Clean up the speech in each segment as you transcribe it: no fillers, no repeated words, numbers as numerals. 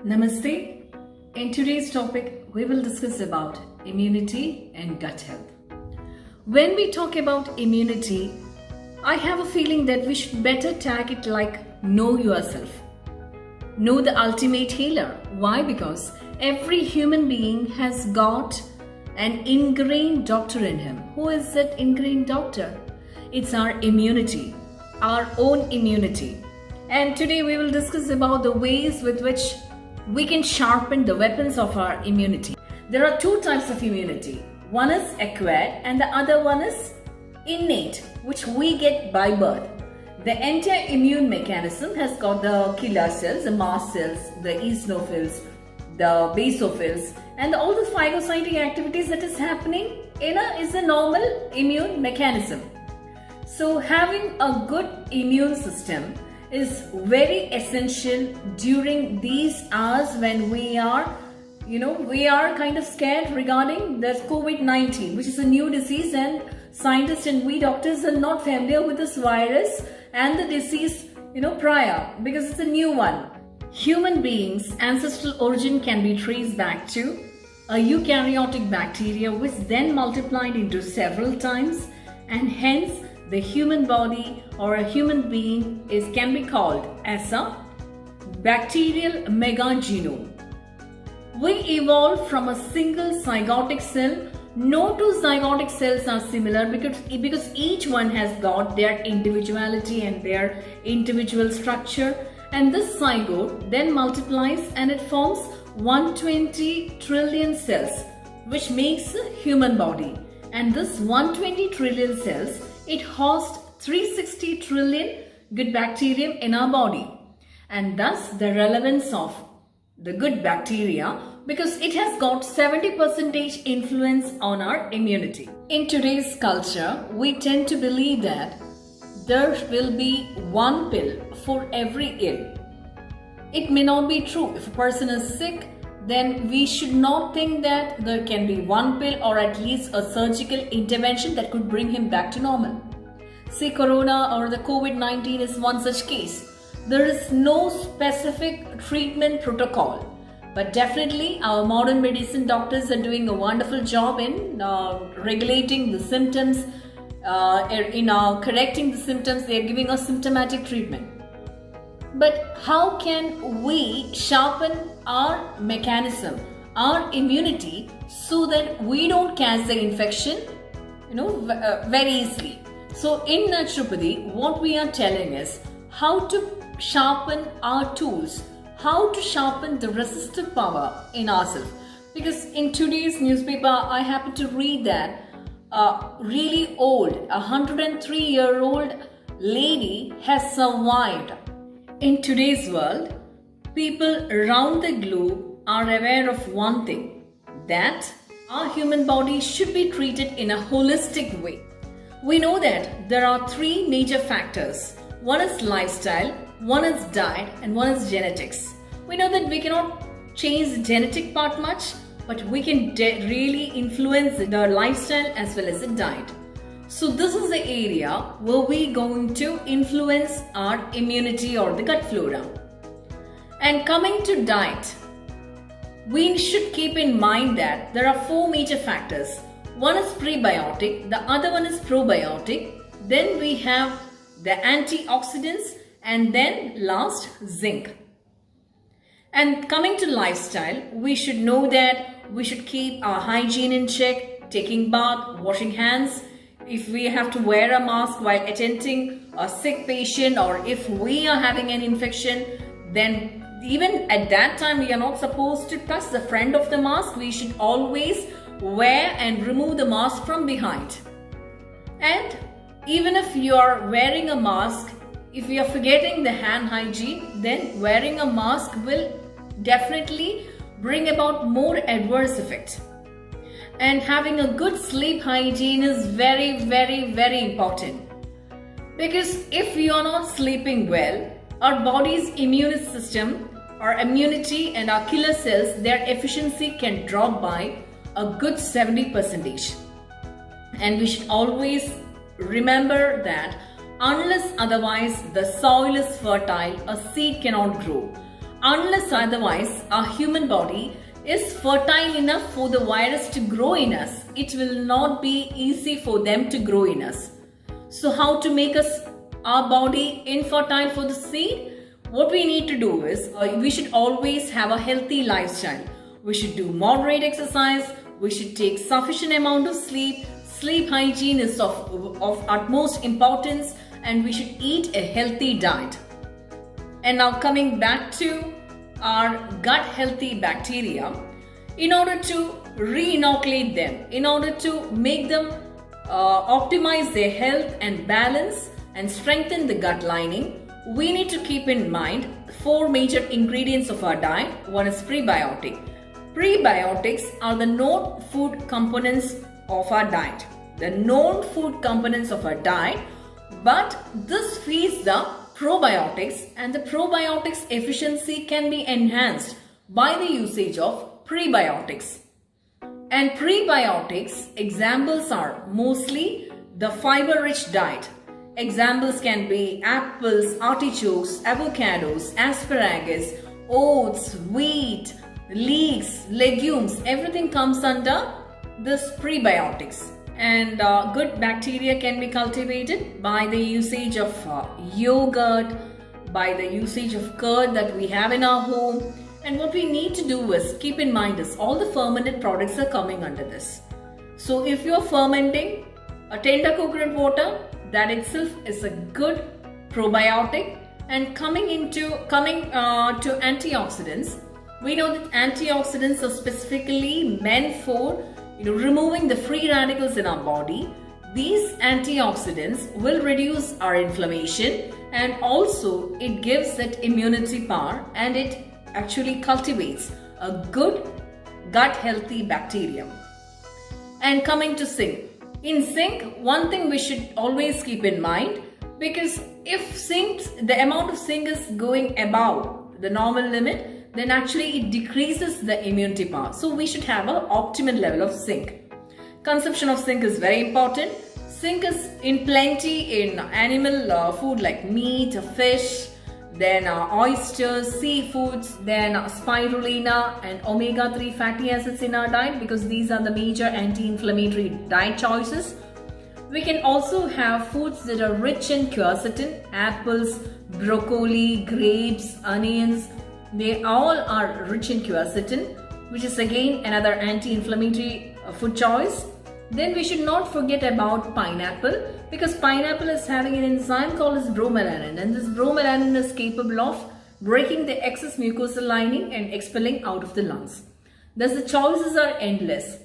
Namaste. In today's topic, we will discuss about immunity and gut health. When we talk about immunity, I have a feeling that we should better tag it like know yourself. Know the ultimate healer. Why? Because every human being has got an ingrained doctor in him. Who is that ingrained doctor? It's our immunity, our own immunity. And today we will discuss about the ways with which we can sharpen the weapons of our immunity. There are two types of immunity. One is acquired and the other one is innate, which we get by birth. The entire immune mechanism has got the killer cells, the mast cells, the eosinophils, the basophils, and all the phagocytic activities that is happening is a normal immune mechanism. So having a good immune system is very essential during these hours when we are kind of scared regarding the COVID-19, which is a new disease, and scientists and we doctors are not familiar with this virus and the disease, prior, because it's a new one. Human beings' ancestral origin can be traced back to a eukaryotic bacteria which then multiplied into several times, and hence the human body or a human being can be called as a bacterial megagenome. We evolved from a single zygotic cell. No two zygotic cells are similar because each one has got their individuality and their individual structure, and this zygote then multiplies and it forms 120 trillion cells, which makes a human body. And this 120 trillion cells, it hosts 360 trillion good bacterium in our body, and thus the relevance of the good bacteria, because it has got 70% influence on our immunity. In today's culture, we tend to believe that there will be one pill for every ill. It may not be true. If a person is sick, then we should not think that there can be one pill or at least a surgical intervention that could bring him back to normal. Say Corona or the COVID-19 is one such case. There is no specific treatment protocol, but definitely our modern medicine doctors are doing a wonderful job in regulating the symptoms, in correcting the symptoms. They are giving us symptomatic treatment. But how can we sharpen our mechanism, our immunity, so that we don't catch the infection, very easily? So in naturopathy, what we are telling is how to sharpen our tools, how to sharpen the resistive power in ourselves. Because in today's newspaper, I happened to read that a really old, 103-year-old lady has survived. In today's world, people around the globe are aware of one thing, that our human body should be treated in a holistic way. We know that there are three major factors. One is lifestyle, one is diet, and one is genetics. We know that we cannot change the genetic part much, but we can really influence the lifestyle as well as the diet. So this is the area where we're going to influence our immunity or the gut flora. And coming to diet, we should keep in mind that there are four major factors. One is prebiotic, the other one is probiotic, then we have the antioxidants, and then last, zinc. And coming to lifestyle, we should know that we should keep our hygiene in check, taking bath, washing hands. If we have to wear a mask while attending a sick patient, or if we are having an infection, then even at that time we are not supposed to touch the front of the mask. We should always wear and remove the mask from behind. And even if you are wearing a mask, if you are forgetting the hand hygiene, then wearing a mask will definitely bring about more adverse effects. And having a good sleep hygiene is very, very, very important. Because if you are not sleeping well, our body's immune system, our immunity and our killer cells, their efficiency can drop by a good 70%. And we should always remember that unless otherwise the soil is fertile, a seed cannot grow. Unless otherwise, our human body is fertile enough for the virus to grow in us. It will not be easy for them to grow in us. So how to make our body infertile for the seed? What we need to do is, we should always have a healthy lifestyle. We should do moderate exercise. We should take sufficient amount of sleep. Sleep hygiene is of utmost importance, and we should eat a healthy diet. And now coming back to our gut healthy bacteria, in order to re-inoculate them, in order to make them optimize their health and balance and strengthen the gut lining, we need to keep in mind 4 major ingredients of our diet. One is prebiotic. Prebiotics are the known food components of our diet. The known food components of our diet, but this feeds the probiotics, and the probiotics efficiency can be enhanced by the usage of prebiotics. And prebiotics examples are mostly the fiber-rich diet. Examples can be apples, artichokes, avocados, asparagus, oats, wheat, leeks, legumes. Everything comes under this prebiotics. And good bacteria can be cultivated by the usage of yogurt, by the usage of curd that we have in our home. And what we need to do is keep in mind is all the fermented products are coming under this. So if you are fermenting a tender coconut water, that itself is a good probiotic. And coming to antioxidants, we know that antioxidants are specifically meant for removing the free radicals in our body. These antioxidants will reduce our inflammation, and also it gives that immunity power, and it actually cultivates a good gut healthy bacteria. And coming to zinc. In zinc, one thing we should always keep in mind, because if the amount of zinc is going above the normal limit, then actually it decreases the immunity power. So we should have an optimal level of zinc. Consumption of zinc is very important. Zinc is in plenty in animal food like meat, fish, then oysters, seafoods, then spirulina and omega-3 fatty acids in our diet, because these are the major anti-inflammatory diet choices. We can also have foods that are rich in quercetin. Apples, broccoli, grapes, onions, they all are rich in quercetin, which is again another anti-inflammatory food choice. Then we should not forget about pineapple, because pineapple is having an enzyme called as bromelain, and this bromelain is capable of breaking the excess mucosal lining and expelling out of the lungs. Thus the choices are endless.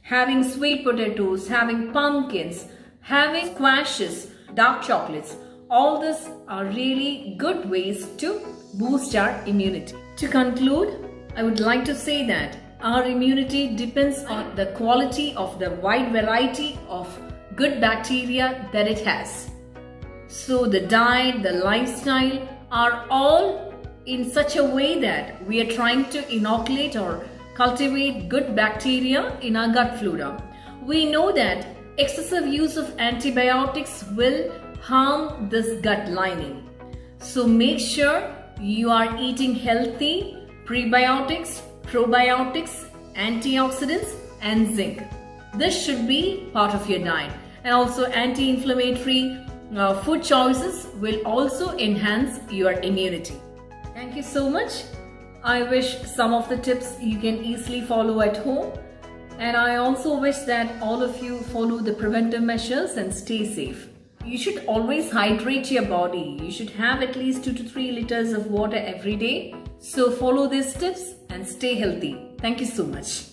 Having sweet potatoes, having pumpkins, having squashes, dark chocolates, all this are really good ways to boost our immunity. To conclude, I would like to say that our immunity depends on the quality of the wide variety of good bacteria that it has. So the diet, the lifestyle are all in such a way that we are trying to inoculate or cultivate good bacteria in our gut flora. We know that excessive use of antibiotics will harm this gut lining. So make sure you are eating healthy prebiotics, probiotics, antioxidants and zinc. This should be part of your diet. And also anti-inflammatory food choices will also enhance your immunity. Thank you so much. I wish some of the tips you can easily follow at home. And I also wish that all of you follow the preventive measures and stay safe. You should always hydrate your body. You should have at least 2 to 3 liters of water every day. So follow these tips and stay healthy. Thank you so much.